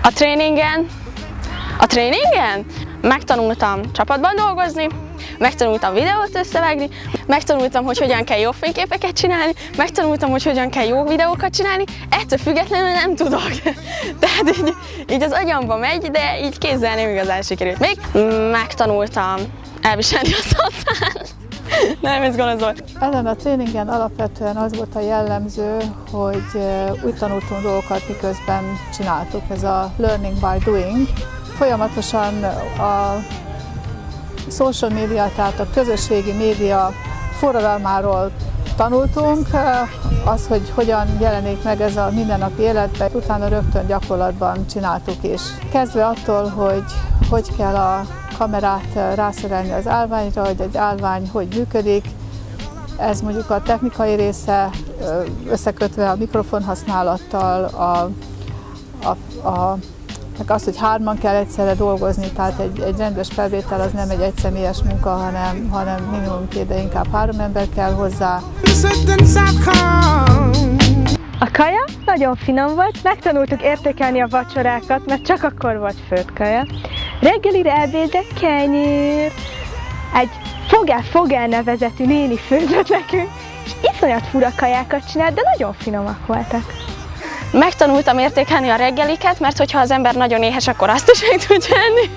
A tréningen megtanultam csapatban dolgozni, megtanultam videót összevágni, megtanultam, hogy hogyan kell jó fényképeket csinálni, megtanultam, hogy hogyan kell jó videókat csinálni, ettől függetlenül nem tudok. Tehát így az agyamba megy, de így kézzel nem igazán sikerült. Még megtanultam elviselni a szatszán. Nem, ez gondozol. Ezen a tréningen alapvetően az volt a jellemző, hogy úgy tanultunk dolgokat, miközben csináltuk. Ez a learning by doing. Folyamatosan a social media, tehát a közösségi média forradalmáról tanultunk, az, hogy hogyan jelenik meg ez a mindennapi életben, utána rögtön gyakorlatban csináltuk is. Kezdve attól, hogy kell a kamerát rászerelni az állványra, hogy egy állvány hogy működik, ez mondjuk a technikai része, összekötve a mikrofon használattal, meg azt, hogy hárman kell egyszerre dolgozni, tehát egy rendes felvétel az nem egy egyszemélyes munka, hanem minimum 2, de inkább 3 ember kell hozzá. A kaja nagyon finom volt, megtanultuk értékelni a vacsorákat, mert csak akkor volt főtt kaja. Reggelire, ebédre kenyér. Egy Fogel nevezetű néni főzött nekünk, és iszonyat fura kajákat csinált, de nagyon finomak voltak. Megtanultam értékelni a reggeliket, mert hogyha az ember nagyon éhes, akkor azt is meg tudja enni.